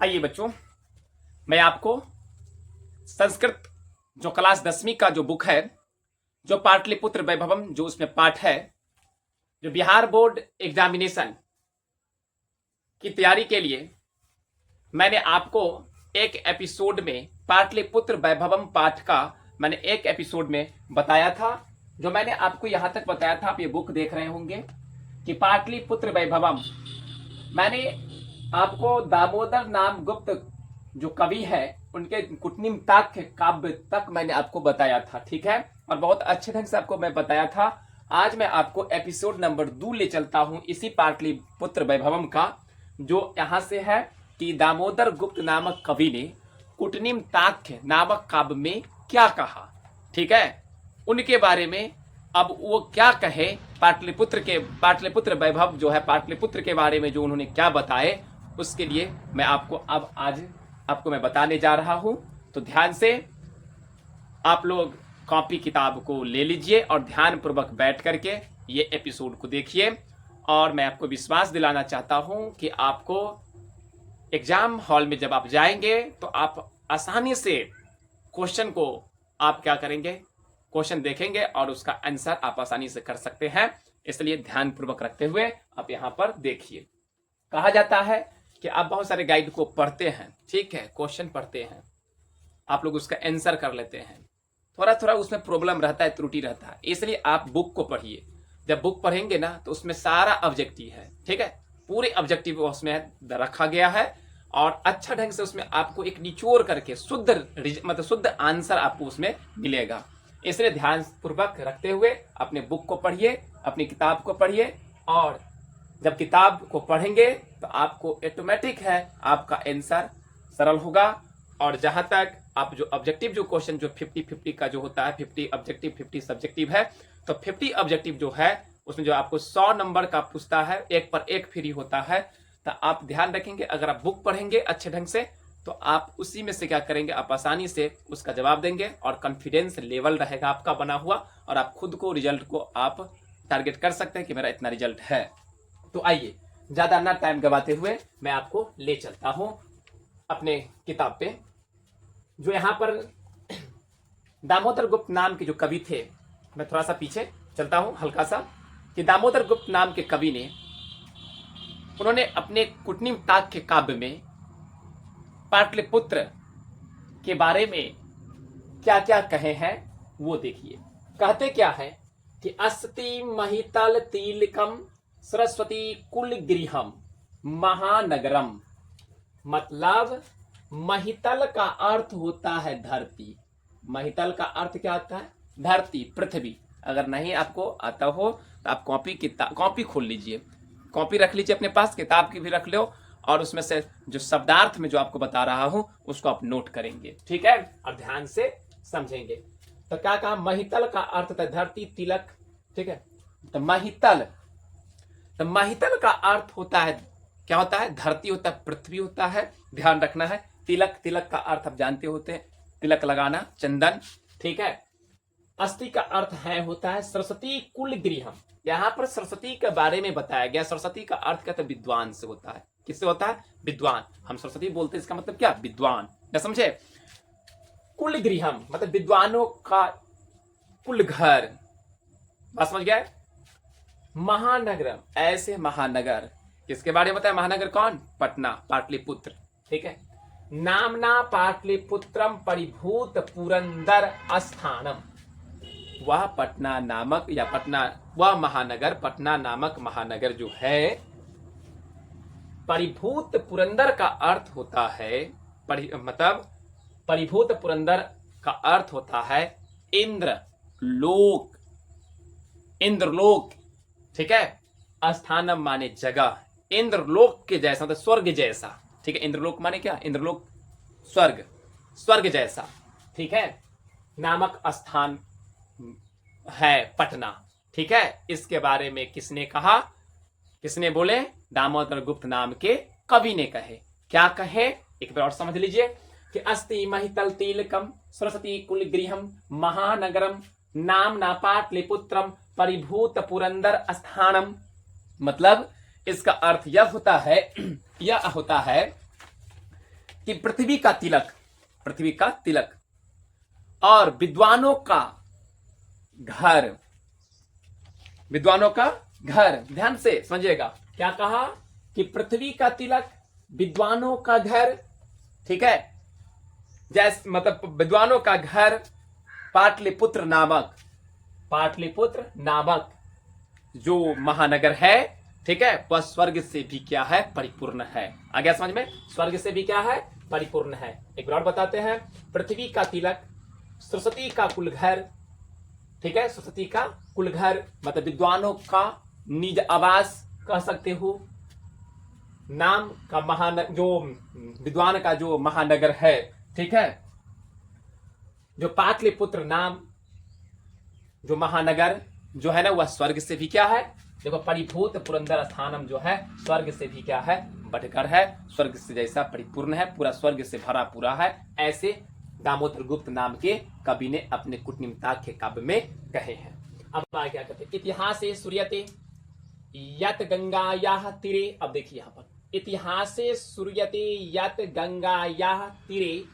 आइए बच्चों, मैं आपको संस्कृत जो क्लास 10वीं का जो बुक है, जो पाटलिपुत्र वैभवम जो उसमें पाठ है, जो बिहार बोर्ड एग्जामिनेशन की तैयारी के लिए मैंने आपको एक एपिसोड में पाटलिपुत्र वैभवम पाठ का मैंने एक एपिसोड में बताया था। जो मैंने आपको यहां तक बताया था, आप ये बुक देख रहे होंगे कि पाटलिपुत्र वैभवम, मैंने आपको दामोदर नाम गुप्त जो कवि है उनके कुटनिमताक्ष काव्य तक मैंने आपको बताया था, ठीक है, और बहुत अच्छे ढंग से आपको मैं बताया था। आज मैं आपको एपिसोड नंबर 2 ले चलता हूं इसी पाटलिपुत्र वैभवम का, जो यहां से है कि दामोदर गुप्त नामक कवि ने कुटनिमताक्ष नामक काव्य में क्या कहा, ठीक है, उनके बारे में अब वो क्या कहे, पाटलिपुत्र वैभव जो है पाटलिपुत्र के बारे में जो उन्होंने क्या बताए, उसके लिए मैं आपको अब आज आपको मैं बताने जा रहा हूं। तो ध्यान से आप लोग कॉपी किताब को ले लीजिए और ध्यान पूर्वक बैठ करके ये एपिसोड को देखिए। और मैं आपको विश्वास दिलाना चाहता हूं कि आपको एग्जाम हॉल में जब आप जाएंगे तो आप आसानी से क्वेश्चन को आप क्या करेंगे, क्वेश्चन देखेंगे और उसका आंसर आप आसानी से कर सकते हैं। इसलिए ध्यान पूर्वक रखते हुए आप यहाँ पर देखिए। कहा जाता है कि आप बहुत सारे गाइड को पढ़ते हैं, ठीक है, क्वेश्चन पढ़ते हैं, आप लोग उसका आंसर कर लेते हैं, थोड़ा थोड़ा उसमें प्रॉब्लम रहता है, त्रुटि रहता है, इसलिए आप बुक को पढ़िए। जब बुक पढ़ेंगे ना तो उसमें सारा ऑब्जेक्टिव है, ठीक है, पूरे ऑब्जेक्टिव उसमें रखा गया है और अच्छा ढंग से उसमें आपको एक निचोड़ करके शुद्ध आंसर आपको उसमें मिलेगा। इसलिए ध्यान पूर्वक रखते हुए अपने बुक को पढ़िए, अपनी किताब को पढ़िए, और जब किताब को पढ़ेंगे तो आपको ऑटोमेटिक है आपका आंसर सरल होगा। और जहां तक आप जो ऑब्जेक्टिव जो क्वेश्चन जो 50-50 का जो होता है, 50 ऑब्जेक्टिव 50 सब्जेक्टिव है, तो 50 ऑब्जेक्टिव जो है उसमें जो आपको 100 नंबर का पूछता है, एक पर एक फ्री होता है। तो आप ध्यान रखेंगे, अगर आप बुक पढ़ेंगे अच्छे ढंग से तो आप उसी में से क्या करेंगे, आप आसानी से उसका जवाब देंगे और कॉन्फिडेंस लेवल रहेगा आपका बना हुआ, और आप खुद को रिजल्ट को आप टारगेट कर सकते हैं कि मेरा इतना रिजल्ट है। तो आइए ज्यादा ना टाइम गवाते हुए मैं आपको ले चलता हूं अपने किताब पे। जो यहाँ पर दामोदर गुप्त नाम के जो कवि थे, मैं थोड़ा सा पीछे चलता हूं हल्का सा, कि दामोदर गुप्त नाम के कवि ने उन्होंने अपने कुटनिमताक्ष काव्य में पाटलिपुत्र के बारे में क्या क्या कहे हैं वो देखिए। कहते क्या है कि अस्ति महितल तिलकम सरस्वती कुल गृहम महानगरम, मतलब महितल का अर्थ होता है धरती। महितल का अर्थ क्या होता है? धरती, पृथ्वी। अगर नहीं आपको आता हो तो आप कॉपी खोल लीजिए, कॉपी रख लीजिए अपने पास, किताब की भी रख लो, और उसमें से जो शब्दार्थ में जो आपको बता रहा हूं उसको आप नोट करेंगे, ठीक है, और ध्यान से समझेंगे। तो क्या कहा? महितल का अर्थ था धरती, तिलक, ठीक है। तो महितल का अर्थ होता है, क्या होता है? धरती होता है, पृथ्वी होता है, ध्यान रखना है। तिलक का अर्थ आप जानते होते हैं, तिलक लगाना, चंदन, ठीक है। अस्थि का अर्थ है होता है सरस्वती कुल गृहम। यहाँ पर सरस्वती के बारे में बताया गया। सरस्वती का अर्थ कहते हैं विद्वान से होता है। किससे होता है? विद्वान। हम सरस्वती बोलते हैं, इसका मतलब क्या? विद्वान, न समझे? कुल गृहम मतलब विद्वानों का कुल घर, बात समझ गया? महानगरम, ऐसे महानगर, किसके बारे में बताया? महानगर कौन? पटना, पाटलिपुत्र, ठीक है। नामना पाटलिपुत्रम परिभूत पुरंदर स्थानम, वह पटना नामक या पटना, वह महानगर, पटना नामक महानगर जो है, परिभूत पुरंदर का अर्थ होता है, मतलब परिभूत पुरंदर का अर्थ होता है इंद्रलोक, इंद्रलोक, ठीक है। स्थानम माने जगह, इंद्रलोक के जैसा, मतलब स्वर्ग जैसा, ठीक है। इंद्रलोक माने क्या? इंद्रलोक, स्वर्ग, स्वर्ग जैसा, ठीक है, नामक स्थान है पटना, ठीक है। इसके बारे में किसने कहा? किसने बोले? दामोदर गुप्त नाम के कवि ने कहे। क्या कहे? एक बार और समझ लीजिए कि अस्ति महितल तिलकम सरस्वती कुल गृहम महानगरम नामना पाटलिपुत्रम परिभूत पुरंदर स्थानम, मतलब इसका अर्थ यह होता है कि पृथ्वी का तिलक, पृथ्वी का तिलक और विद्वानों का घर, विद्वानों का घर, ध्यान से समझिएगा, क्या कहा कि पृथ्वी का तिलक, विद्वानों का घर, ठीक है, जैसे मतलब विद्वानों का घर पाटलिपुत्र नामक, पाटलिपुत्र नामक जो महानगर है, ठीक है, वह स्वर्ग से भी क्या है, परिपूर्ण है। आ गया समझ में, स्वर्ग से भी क्या है, परिपूर्ण है। एक बार बताते हैं, पृथ्वी का तिलक, सरस्वती का कुल घर, ठीक है, सरस्वती का कुल घर मतलब विद्वानों का निज आवास कह सकते हो, नाम का महानगर, जो विद्वान का जो महानगर है, ठीक है, जो पाटलिपुत्र नाम जो महानगर जो है ना, वह स्वर्ग से भी क्या है, देखो परिभूत पुरंदर स्थानम जो है स्वर्ग से भी क्या है, बढ़कर है, स्वर्ग से जैसा परिपूर्ण है, पूरा स्वर्ग से भरा पूरा है, ऐसे दामोदर गुप्त नाम के कवि ने अपने कुटनिम्ताख्य काव्य में कहे हैं। अब आगे क्या कहते हैं, इतिहासे सूर्यते यत गंगायाः तीरे। अब देखिए यहाँ पर, इतिहासे सूर्यते यत गंगायाः तीरे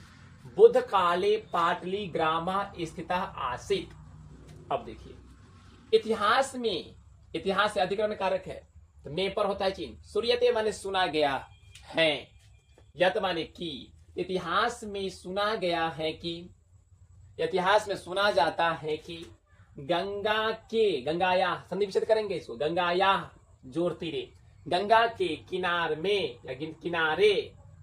बुद्ध काले पाटली ग्रामा स्थितः आसीत्। अब देखिए, इतिहास में, इतिहास से अधिकरण कारक है तो में पर होता है चिन्ह, सूर्यते माने सुना गया है, यत माने की, इतिहास में सुना गया है कि, इतिहास में सुना जाता है कि गंगा के, गंगाया संधि विच्छेद करेंगे इसको, गंगाया जोर तीरे, गंगा के किनार में या किनारे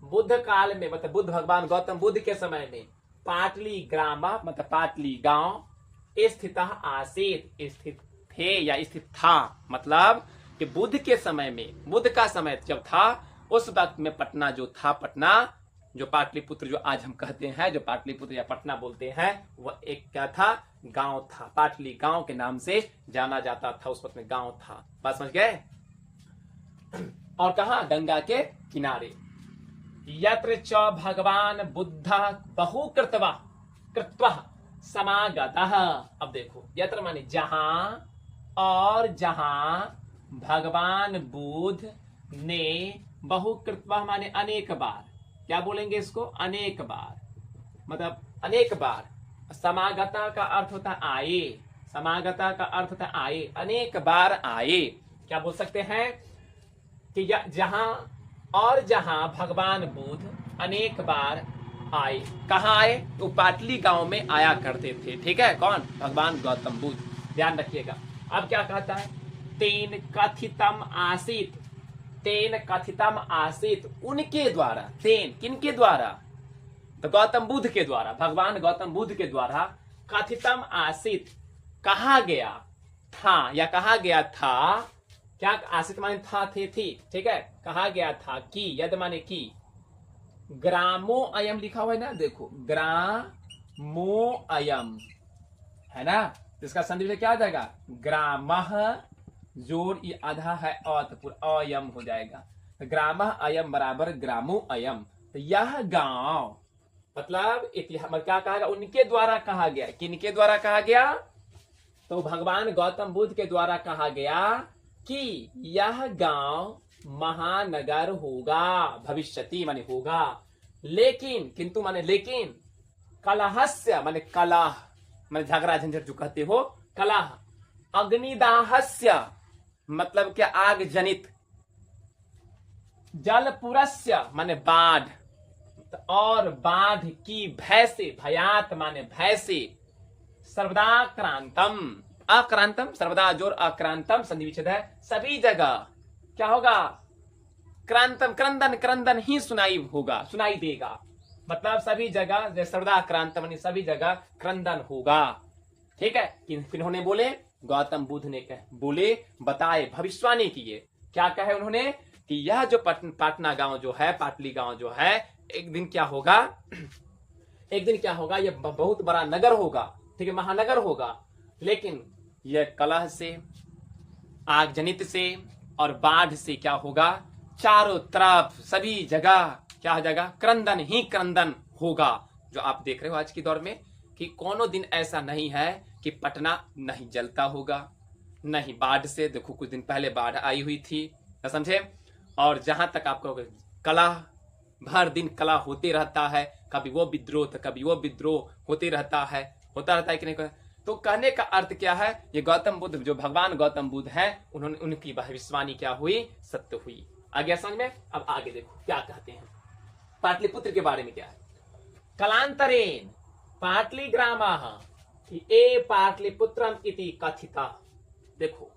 बुद्ध काल में मतलब बुद्ध भगवान गौतम बुद्ध के समय में पाटली ग्रामा मतलब पाटली गांव स्थित आसीत स्थित थे या स्थित था, मतलब कि बुद्ध के समय में, बुद्ध का समय जब था उस वक्त में पटना जो था, पटना जो पाटलिपुत्र जो आज हम कहते हैं, जो पाटलिपुत्र या पटना बोलते हैं, वह एक क्या था, गांव था, पाटली गांव के नाम से जाना जाता था, उस वक्त में गांव था। बात समझ गए। और कहा, गंगा के किनारे, यत्र च भगवान बुद्ध बहु कृत्वा समागतः। अब देखो, यत्र माने जहां, और जहां भगवान बुद्ध ने बहु कृत्वा माने अनेक बार, क्या बोलेंगे इसको, अनेक बार, मतलब अनेक बार, समागता का अर्थ होता आए, समागता का अर्थ होता आए, अनेक बार आए, क्या बोल सकते हैं कि जहां, और जहां भगवान बुद्ध अनेक बार आए, कहाँ आए, तो पाटली गांव में आया करते थे, ठीक है, कौन, भगवान गौतम बुद्ध, ध्यान रखिएगा। अब क्या कहता है, तेन कथितम आसीत, तेन कथितम आसीत, उनके द्वारा, तेन किनके द्वारा, तो गौतम बुद्ध के द्वारा, भगवान गौतम बुद्ध के द्वारा, कथितम आसीत, कहा गया था या कहा गया था, क्या आसीत माने था, थे, थी, ठीक है, कहा गया था कि, यद माने की, ग्रामो अयम लिखा हुआ है ना, देखो ग्रामो अयम है ना, इसका संधि क्या आ जाएगा, ग्रामः जोर ये आधा है तो पूरा अयम हो जाएगा, ग्रामः अयम बराबर ग्रामो अयम, तो यह गांव मतलब इतिहास क्या कहा गया, उनके द्वारा कहा गया, किनके द्वारा कहा गया, तो भगवान गौतम बुद्ध के द्वारा कहा गया कि यह गांव महानगर होगा, भविष्यति माने होगा, लेकिन, किंतु माने लेकिन, कलहस्य माने कलह माने झगड़ा झंझट जो कहते हो, कलह, अग्निदाहस्य मतलब क्या, आग जनित, जलपुरस्य माने बाढ़, और बाढ़ की भय से, भयात माने भय से, सर्वदा क्रांतम, अक्रांतम सर्वदा जोर अक्रांतम संधि विच्छेद है, सभी जगह क्या होगा, क्रांतम, क्रंदन, क्रंदन ही सुनाई होगा, सुनाई देगा, मतलब सभी जगह, जैसे सर्वदा क्रांतम सभी जगह क्रंदन होगा, ठीक है। किन्होंने बोले, गौतम बुद्ध ने कहे, बोले, बताए, भविष्यवाणी किए, क्या कहे उन्होंने कि यह जो पाटना गांव जो है, पाटली गांव जो है, एक दिन क्या होगा, एक दिन क्या होगा, यह बहुत बड़ा नगर होगा, ठीक है, महानगर होगा, लेकिन यह कलह से, आगजनित से और बाढ़ से क्या होगा, चारों तरफ सभी जगह क्या हो जाएगा, क्रंदन ही क्रंदन होगा। जो आप देख रहे हो आज के दौर में कि कोनो दिन ऐसा नहीं है कि पटना नहीं जलता होगा, नहीं बाढ़ से, देखो कुछ दिन पहले बाढ़ आई हुई थी, समझे, और जहां तक आपको कलह भर दिन कला होते रहता है, कभी वो विद्रोह तो कभी वो विद्रोह होते रहता है, होता रहता है कि नहीं। तो कहने का अर्थ क्या है, ये गौतम बुद्ध जो भगवान गौतम बुद्ध है, उन्होंने उनकी भविष्यवाणी क्या हुई, सत्य हुई। आ गया समझ में। अब आगे देखो क्या कहते हैं पाटलिपुत्र के बारे में क्या है। कलांतरेण पाटलिग्रामाः ए पाटलिपुत्रम इति कथिता। देखो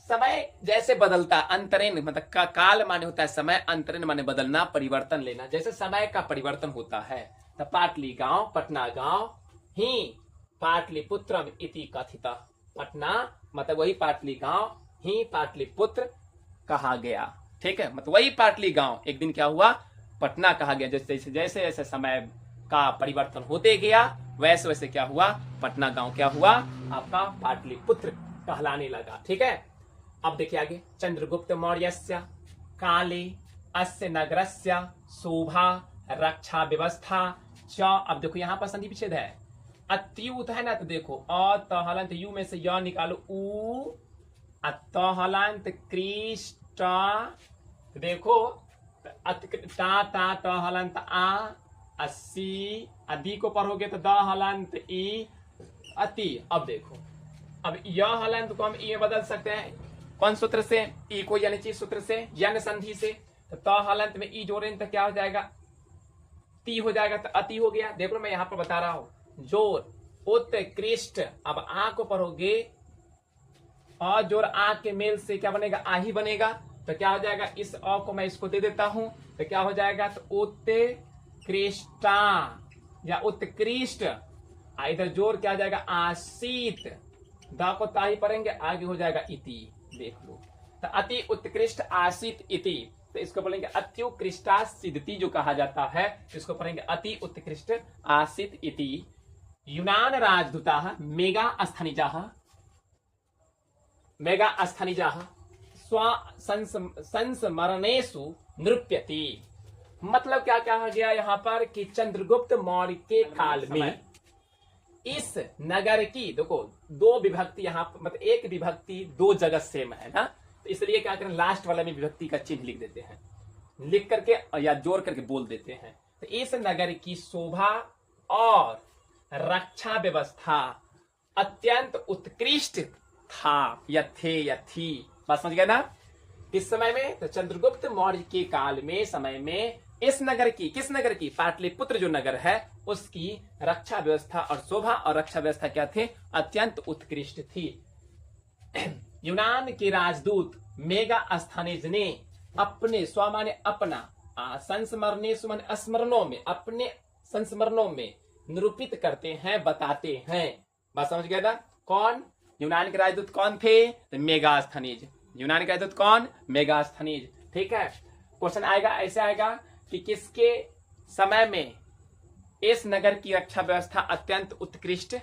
समय जैसे बदलता, अंतरेण मतलब का काल माने होता है समय, अंतरेण माने बदलना, परिवर्तन लेना। जैसे समय का परिवर्तन होता है तो पाटली गांव, पटना गांव ही पाटलिपुत्रम इति कथिता। पटना मतलब वही पाटली गांव ही पाटलिपुत्र कहा गया। ठीक है, मतलब वही पाटली गांव एक दिन क्या हुआ, पटना कहा गया। जैसे जैसे जैसे समय का परिवर्तन होते गया वैसे वैसे क्या हुआ, पटना गांव क्या हुआ, आपका पाटलिपुत्र कहलाने लगा। ठीक है, अब देखिए आगे। चंद्रगुप्त मौर्यस्य काले अस्य नगरस्य शोभा रक्षा व्यवस्था च। अब देखो यहाँ पर संधि विच्छेद है, अत्युत है ना, तो देखो अतहलंत यू में से य निकालो उ, अतहलंत कृष्टा, देखो ता ता तहलंत आ, अस्सी अधि को पढ़ोगे तो द हलंत ई अति। अब देखो अब यह हलंत को हम ई में बदल सकते हैं, कौन सूत्र से, ई को यानी चीज सूत्र से, यन संधि से। तो त हलंत में ई जोड़ें तो क्या हो जाएगा, ती हो जाएगा, तो अति हो गया। देखो मैं यहां पर बता रहा हूं, जोर उत्कृष्ट। अब आ को पढ़ोगे, अ जोर आ के मेल से क्या बनेगा, आ ही बनेगा। तो क्या हो जाएगा, इस अ को मैं इसको दे देता हूं, तो क्या हो जाएगा, तो उत्कृष्टा या उत्कृष्ट। इधर जोर क्या हो जाएगा, आशीत, दा को ता ही पढ़ेंगे, आगे हो जाएगा इति। देख लो, तो अति उत्कृष्ट आशीत इति, तो इसको बोलेंगे अत्युत्कृष्टा सिद्धति जो कहा जाता है, इसको पढ़ेंगे अति उत्कृष्ट आशीत इति। यूनान राजदूता मेगा स्थानिजा स्व संस्मरणेषु नृत्यति। मतलब क्या कहा गया यहाँ पर कि चंद्रगुप्त मौर्य के काल में इस नगर की, देखो दो विभक्ति यहाँ, मतलब एक विभक्ति दो जगह सेम है ना, तो इसलिए क्या करें, लास्ट वाला में विभक्ति का चिन्ह लिख देते हैं, लिख करके या जोड़ करके बोल देते हैं। तो इस नगर की शोभा और रक्षा व्यवस्था अत्यंत उत्कृष्ट था या थे या थी। बात समझ गए ना। किस समय में, तो चंद्रगुप्त मौर्य के काल में, समय में इस नगर की, किस नगर की, पाटलिपुत्र जो नगर है उसकी रक्षा व्यवस्था और शोभा और रक्षा व्यवस्था क्या थे, अत्यंत उत्कृष्ट थी। यूनान के राजदूत मेगा स्थानेज ने अपने स्वमाने अपना, संस्मरणे सुमन स्मरणों में, अपने संस्मरणों में निरूपित करते हैं, बताते हैं। बात समझ गया ना। कौन, यूनान के राजदूत कौन थे, तो मेगास्थनीज। यूनान के राजदूत कौन, मेगास्थनीज। ठीक है, क्वेश्चन आएगा ऐसे आएगा कि किसके समय में इस नगर की रक्षा व्यवस्था अत्यंत उत्कृष्ट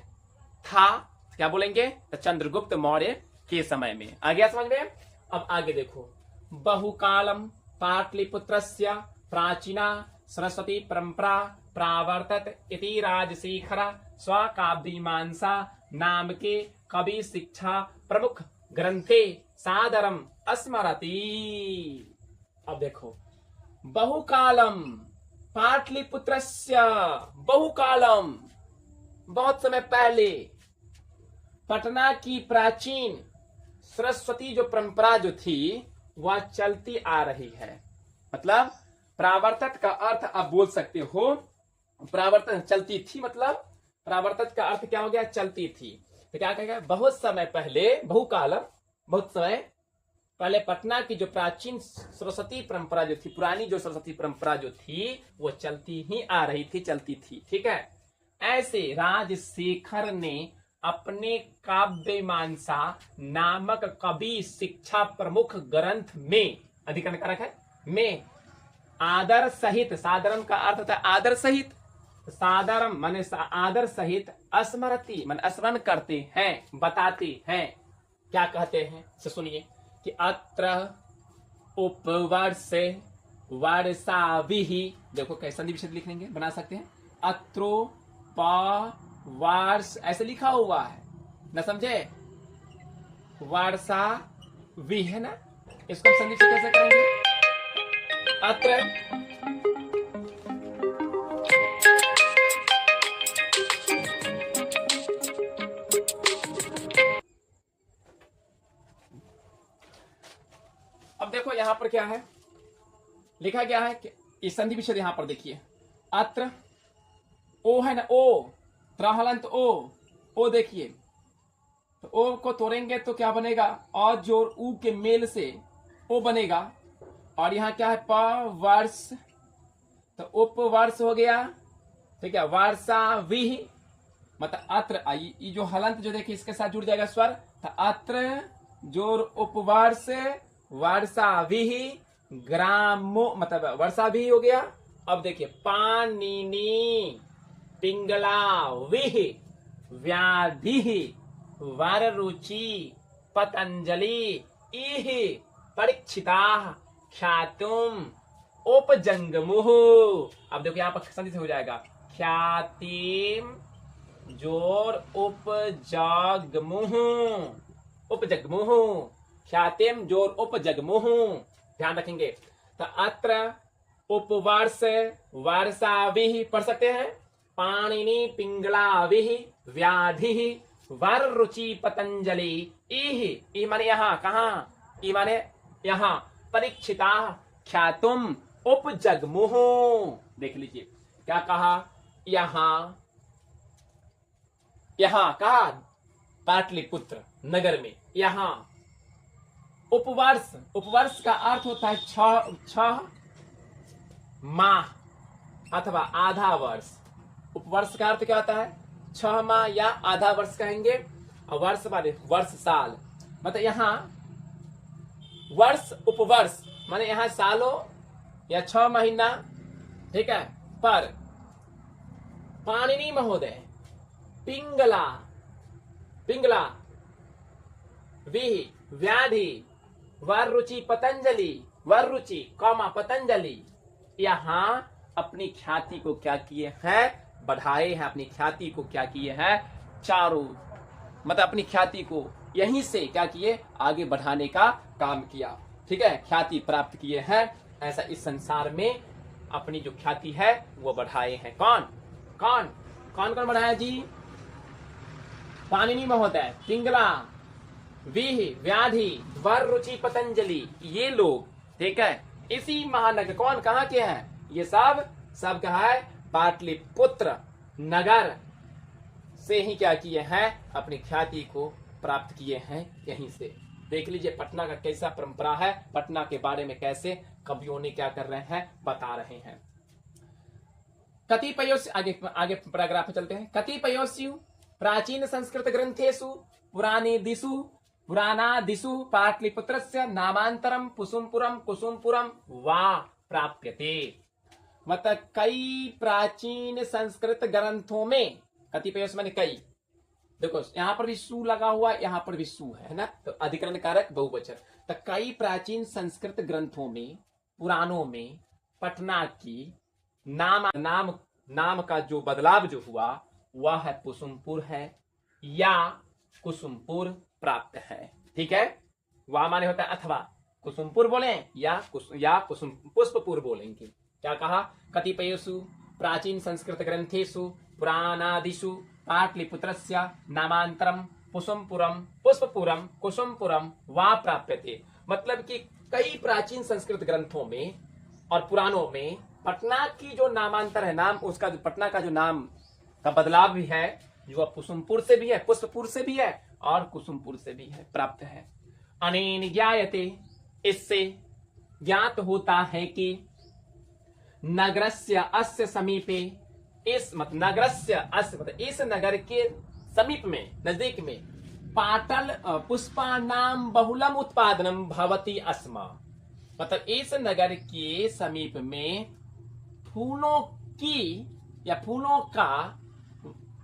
था, क्या बोलेंगे, तो चंद्रगुप्त मौर्य के समय में। आ गया समझ में। अब आगे देखो, बहुकालम पाटलिपुत्रस्य प्राचीना सरस्वती परंपरा प्रावर्तत इति राजशेखर स्वकाव्यमीमांसा नाम के कवि शिक्षा प्रमुख ग्रंथे सादरम स्मरति। अब देखो, बहुकालम पाटलिपुत्रस्य, बहुकालम बहुत समय पहले, पटना की प्राचीन सरस्वती जो परंपरा जो थी वह चलती आ रही है। मतलब प्रावर्तक का अर्थ आप बोल सकते हो, प्रावर्तक चलती थी, मतलब प्रावर्तक का अर्थ क्या हो गया, चलती थी। तो क्या कहेगा, बहुत समय पहले, बहुकालम बहुत समय पहले पटना की जो प्राचीन सरस्वती परंपरा जो थी, पुरानी जो सरस्वती परंपरा जो थी वो चलती ही आ रही थी, चलती थी। ठीक है, ऐसे राजशेखर ने अपने काव्यमीमांसा नामक कवि शिक्षा प्रमुख ग्रंथ में, अधिकरण कारक है में, आदर सहित, सादरम का अर्थ होता है आदर सहित, सादरम माने आदर सहित, स्मरति माने स्मरण करते हैं, बताते हैं। क्या कहते हैं से सुनिए कि अत्र उपवर्ष वर्षाभिः, देखो कैसे संधि विच्छेद लिख लेंगे, बना सकते हैं, अत्रो वर्ष ऐसे लिखा हुआ है ना, समझे, वर्षा भी है ना, इसको हम संधि से कैसे करेंगे, अत्र अब देखो यहां पर क्या है लिखा गया है कि इस संधि विच्छेद यहां पर देखिए अत्र ओ है ना ओ त्राहलंत ओ देखिए तो ओ को तोड़ेंगे तो क्या बनेगा और जोड़ ऊ के मेल से ओ बनेगा और यहाँ क्या है प वर्ष तो उपवर्ष हो गया ठीक है वर्षा विह मतलब अत्र ये जो हलंत जो देखिए इसके साथ जुड़ जाएगा स्वर तो अत्र जोड़ उपवर्ष वर्षा विह ग्रामो मतलब वर्षा भी हो गया। अब देखिए पानिनी पिंगला विह व्याधि वर रुचि पतंजलि इह परीक्षिता ख्यातुम उपजंगमुह। अब देखो यहाँ पर संधि से हो जाएगा ख्यातिम जोर उपजगमुह उपजगमुह ख्यातिम जोर उपजगमुह ध्यान रखेंगे। तो अत्र उपवर्ष वर्षाविह पढ़ सकते हैं पाणिनि पिंगलाविह व्याधि वर रुचि पतंजलि इह माने यहाँ कहाँ ई माने यहाँ परीक्षिता ख्यातुम उपजगमुह। देख लीजिए क्या कहा यहाँ कहा पाटलिपुत्र नगर में यहाँ उपवर्ष का अर्थ होता है छह माह अथवा आधा वर्ष। उपवर्ष का अर्थ क्या होता है 6 माह या आधा वर्ष कहेंगे और वर्ष माने वर्ष साल मतलब यहाँ वर्ष उपवर्ष माने यहाँ सालों या 6 महीना ठीक है। पर पाणिनि महोदय पिंगला विह व्याधि वर रुचि पतंजलि वर रुचि कौमा पतंजलि यहाँ अपनी ख्याति को क्या किए हैं बढ़ाए हैं अपनी ख्याति को क्या किए हैं चारों मतलब अपनी ख्याति को यहीं से क्या किए आगे बढ़ाने का काम किया ठीक है ख्याति प्राप्त किए हैं। ऐसा इस संसार में अपनी जो ख्याति है वो बढ़ाए हैं। कौन कौन कौन कौन बढ़ाया जी पाणिनि महोदय पिंगला विह व्याधि वर रुचि पतंजलि ये लोग ठीक है। इसी महानगर कौन कहाँ के हैं ये सब कहा है पाटलिपुत्र नगर से ही क्या किए हैं अपनी ख्याति को प्राप्त किए हैं यहीं से। देख लीजिए पटना का कैसा परंपरा है पटना के बारे में कैसे कवियों ने क्या कर रहे हैं बता रहे हैं। कतिपयों आगे पैराग्राफ में चलते हैं। कतिपयों प्राचीन संस्कृत ग्रंथेषु पुराणादिषु पाटलिपुत्रस्य नामांतरम कुसुमपुरम वा प्राप्यते। मतलब कई प्राचीन संस्कृत ग्रंथों में कतिपय माने कई देखो यहाँ पर भी सु लगा हुआ यहाँ पर भी सु है ना तो अधिकरण कारक बहुवचन। तो कई प्राचीन संस्कृत ग्रंथों में पुराणों में पटना की नाम का जो बदलाव जो हुआ वह है कुसुमपुर है या कुसुमपुर प्राप्त है ठीक है। वह माने होता है अथवा कुसुमपुर बोले या कुसुम पुष्पपुर बोलेंगे। क्या कहा कतिपयेषु प्राचीन संस्कृत ग्रंथेषु पुराणादिषु पाटलिपुत्रस्य नामांतरम पुष्पपुरम कुसुमपुरम वा प्राप्यते। मतलब कि कई प्राचीन संस्कृत ग्रंथों में और पुराणों में पटना की जो नामांतर है नाम उसका पटना का जो नाम का बदलाव भी है जो कुसुमपुर से भी है पुष्पपुर से भी है और कुसुमपुर से भी है प्राप्त है। अनेन ज्ञायते इससे ज्ञात होता है कि नगरस्य अस्य समीपे इस नगर के समीप में नजदीक में पाटल पुष्पानाम बहुलम उत्पादनम भवति अस्म। मतलब इस नगर के समीप में फूलों का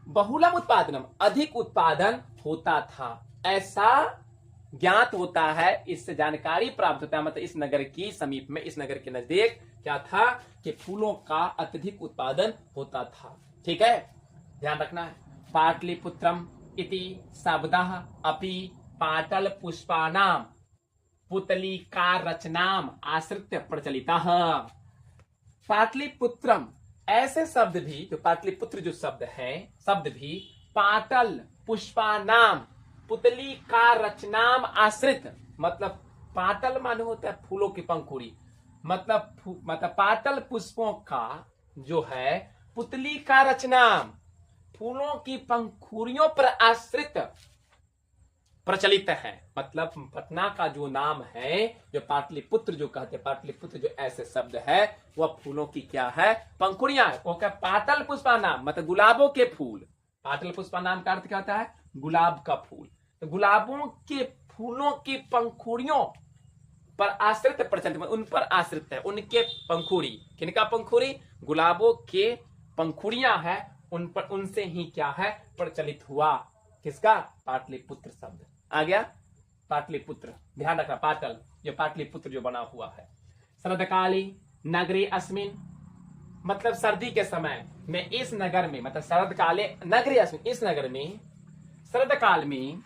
बहुलम उत्पादनम अधिक उत्पादन होता था ऐसा ज्ञात होता है। इससे जानकारी प्राप्त होता है मतलब इस नगर की समीप में इस नगर के नजदीक क्या था कि फूलों का अत्यधिक उत्पादन होता था ठीक है ध्यान रखना है। पाटलिपुत्रम इति शब्दः अपि पाटल पुष्पानाम पुतली का रचनाम आश्रित प्रचलिता। पाटलिपुत्रम ऐसे शब्द भी, जो पाटलिपुत्र जो शब्द है, शब्द भी पाटल पुष्पानाम पुतली का रचनाम आश्रित, मतलब पाटल माने होता है फूलों की पंखुड़ी, मतलब पाटल पुष्पों का जो है पुतली का रचनाम फूलों की पंखुड़ियों पर आश्रित प्रचलित है। मतलब पटना का जो नाम है, जो पाटलिपुत्र जो कहते हैं, पाटलिपुत्र जो ऐसे शब्द है वह फूलों की क्या है, पंखुड़ियां है। वो क्या, पाटल पुष्पा नाम मतलब गुलाबों के फूल। पाटल पुष्पा नाम का अर्थ क्या होता है, गुलाब का फूल। तो गुलाबों के फूलों की पंखुड़ियों पर आश्रित प्रचलित, उन पर आश्रित है, उनके पंखुड़ी, किनका पंखुड़ी, गुलाबों के पंखुड़ियां है, उन पर, उनसे ही क्या है, प्रचलित हुआ। किसका, पाटलिपुत्र शब्द आ गया। पाटलिपुत्र, ध्यान रखना, पाटल जो पाटलिपुत्र जो बना हुआ है। शरदकाली नगरी अस्मिन, मतलब सर्दी के समय में इस नगर में, मतलब शरदकाले नगरी अस्मिन, इस नगर में शरदकाल में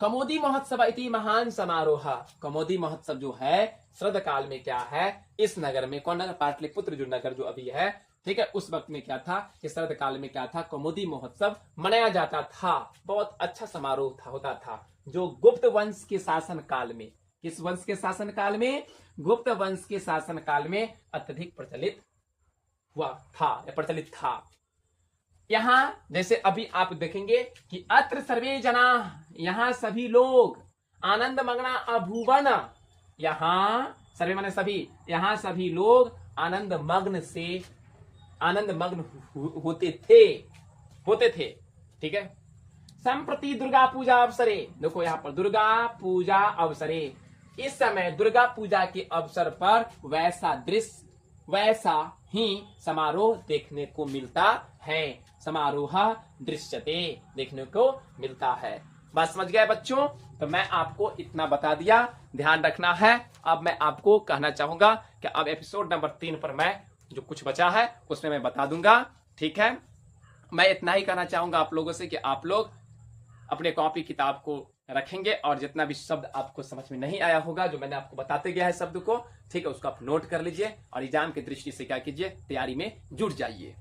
कमोदी महोत्सव इति महान समारोह। कमोदी महोत्सव जो है शरदकाल में क्या है, इस नगर में, कौन नगर, पाटलिपुत्र जो नगर जो अभी है, ठीक है, उस वक्त में क्या था कि शरद काल में क्या था, कौमुदी महोत्सव मनाया जाता था। बहुत अच्छा समारोह था, होता था, जो गुप्त वंश के शासन काल में, किस वंश के शासन काल में, गुप्त वंश के शासन काल में अत्यधिक प्रचलित हुआ था, प्रचलित था। यहां जैसे अभी आप देखेंगे कि अत्र सर्वे जना, यहां सभी लोग, आनंद मग्ना अभुवन, यहां सर्वे माने सभी, यहां सभी लोग आनंद मग्न होते थे, ठीक है। संप्रति दुर्गा पूजा अवसरे, देखो यहां पर दुर्गा पूजा अवसरे, इस समय दुर्गा पूजा के अवसर पर वैसा दृश्य, वैसा ही समारोह देखने को मिलता है। समारोह दृश्यते, देखने को मिलता है। बात समझ गए बच्चों? तो मैं आपको इतना बता दिया, ध्यान रखना है। अब मैं आपको कहना चाहूंगा कि अब एपिसोड नंबर 3 पर मैं जो कुछ बचा है उसमें मैं बता दूंगा, ठीक है। मैं इतना ही कहना चाहूंगा आप लोगों से कि आप लोग अपने कॉपी किताब को रखेंगे और जितना भी शब्द आपको समझ में नहीं आया होगा, जो मैंने आपको बताते गया है शब्द को, ठीक है, उसको आप नोट कर लीजिए और एग्जाम की दृष्टि से क्या कीजिए, तैयारी में जुट जाइए।